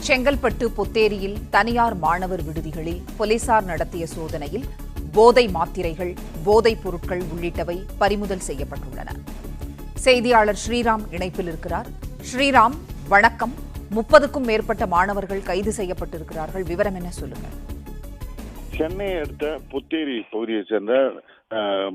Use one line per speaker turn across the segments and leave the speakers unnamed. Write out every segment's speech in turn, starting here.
செங்கல்பட்டு பொத்தேரியில் தனியார் மாணவர் விடுதிகளில் போலீசார் நடத்திய சோதனையில் போதை மாத்திரைகள், போதைப் பொருட்கள் உள்ளிட்டவை பறிமுதல் செய்யப்பட்டுள்ளன. செய்தியாளர் ஸ்ரீராம் இணைப்பில் இருக்கிறார். ஸ்ரீராம், வணக்கம். 30க்கும் மேற்பட்ட மாணவர்கள் கைது செய்யப்பட்டிருக்கிறார்கள். விவரம் என்ன, சொல்லுங்க.
சென்னையை அடுத்த பொத்தேரி பகுதியைச் சேர்ந்த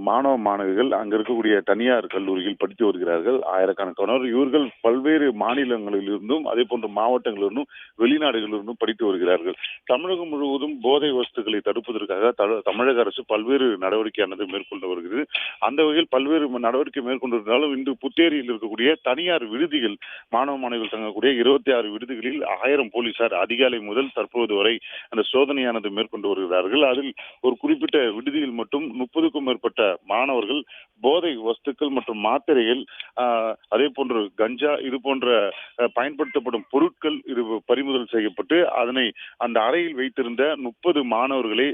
மாணவ மாணவிகள் அங்க இருக்கக்கூடிய தனியார் கல்லூரியில் படித்து வருகிறார்கள். ஆயிரக்கணக்கானோர். இவர்கள் பல்வேறு மாநிலங்களிலிருந்தும் அதே போன்ற மாவட்டங்களிலிருந்தும் வெளிநாடுகளிலிருந்தும் படித்து வருகிறார்கள். தமிழகம் முழுவதும் போதை வஸ்துக்களை தடுப்பதற்காக தமிழக அரசு பல்வேறு நடவடிக்கையானது மேற்கொண்டு வருகிறது. அந்த வகையில் பல்வேறு நடவடிக்கை மேற்கொண்டிருந்தாலும் இன்று புத்தேரியில் இருக்கக்கூடிய தனியார் விடுதிகள், மாணவ மாணவிகள் தங்கக்கூடிய 26 விடுதிகளில் 1000 போலீசார் அதிகாலை முதல் தற்போது வரை அந்த சோதனையானது மேற்கொண்டு வருகிறார்கள். அதில் ஒரு குறிப்பிட்ட விடுதியில் மட்டும் 30க்கும் மேற்பட்ட மாணவர்கள் போதை வஸ்துக்கள் மற்றும் மாத்திரைகள், அதே போன்று கஞ்சா, இது போன்ற பயன்படுத்தப்படும் பொருட்கள் இது பறிமுதல் செய்யப்பட்டு அதனை அந்த அறையில் வைத்திருந்த 30 மாணவர்களை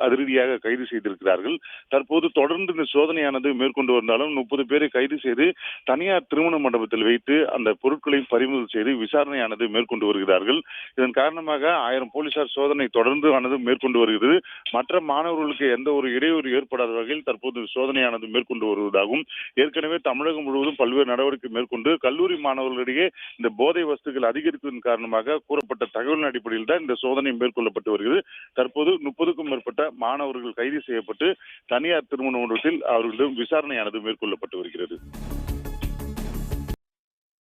அதிரடியாக கைது செய்திருக்கிறார்கள். தற்போது தொடர்ந்து இந்த சோதனையானது மேற்கொண்டு வந்தாலும் 30 பேரை கைது செய்து தனியார் திருமண மண்டபத்தில் வைத்து அந்த பொருட்களை பறிமுதல் செய்து விசாரணையானது மேற்கொண்டு வருகிறார்கள். இதன் காரணமாக 1000 போலீசார் சோதனை தொடர்ந்து மேற்கொண்டு வருகிறது. மற்ற மாணவர்களுக்கு எந்த ஒரு இடையூறு ஏற்படாத வகையில் தற்போது சோதனையானது மேற்கொண்டு வருவதாகவும், ஏற்கனவே தமிழகம் முழுவதும் பல்வேறு நடவடிக்கை மேற்கொண்டு கல்லூரி மாணவர்களிடையே இந்த போதை வஸ்துகள் அதிகரிப்பதன் காரணமாக கூறப்பட்ட தகவலின் அடிப்படையில் தான் இந்த சோதனை மேற்கொள்ளப்பட்டு வருகிறது. தற்போது 30க்கும் மேற்பட்ட மாணவர்கள் கைது செய்யப்பட்டு தனியார் திருமண மண்டபத்தில் அவர்களிடம் விசாரணையானது மேற்கொள்ளப்பட்டு வருகிறது.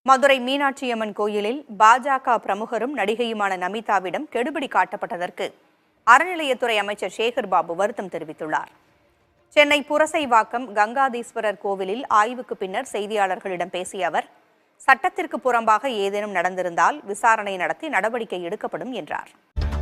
மதுரை மீனாட்சியம்மன் கோயிலில் பாஜக பிரமுகரும் நடிகையுமான நமிதாவிடம் கெடுபிடி காட்டப்பட்டதற்கு அறநிலையத்துறை அமைச்சர் சேகர் பாபு வருத்தம் தெரிவித்துள்ளார். சென்னை புரசைவாக்கம் கங்காதீஸ்வரர் கோவிலில் ஆய்வுக்கு பின்னர் செய்தியாளர்களிடம் பேசிய அவர், சட்டத்திற்கு புறம்பாக ஏதேனும் நடந்திருந்தால் விசாரணை நடத்தி நடவடிக்கை எடுக்கப்படும் என்றார்.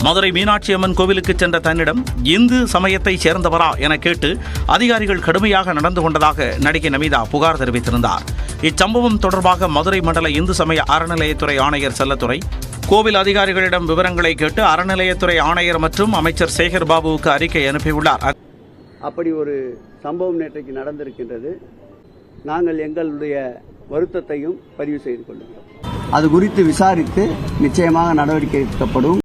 மதுரை மீனாட்சியம்மன் கோவிலுக்கு சென்ற தன்னிடம் இந்து சமயத்தை சேர்ந்தவரா என கேட்டு அதிகாரிகள் கடுமையாக நடந்து கொண்டதாக நடிகை நமிதா புகார் தெரிவித்திருந்தார். இச்சம்பவம் தொடர்பாக மதுரை மண்டல இந்து சமய அறநிலையத்துறை ஆணையர் செல்லத்துறை கோவில் அதிகாரிகளிடம் விவரங்களை கேட்டு அறநிலையத்துறை ஆணையர் மற்றும் அமைச்சர் சேகர் பாபுவுக்கு அறிக்கை அனுப்பியுள்ளார்.
அப்படி ஒரு சம்பவம் நேற்றைக்கு நடந்திருக்கின்றது. நாங்கள் எங்களுடைய வருத்தத்தையும் பதிவு செய்து கொள்கிறோம். அது குறித்து விசாரித்து நிச்சயமாக நடவடிக்கை எடுக்கப்படும்.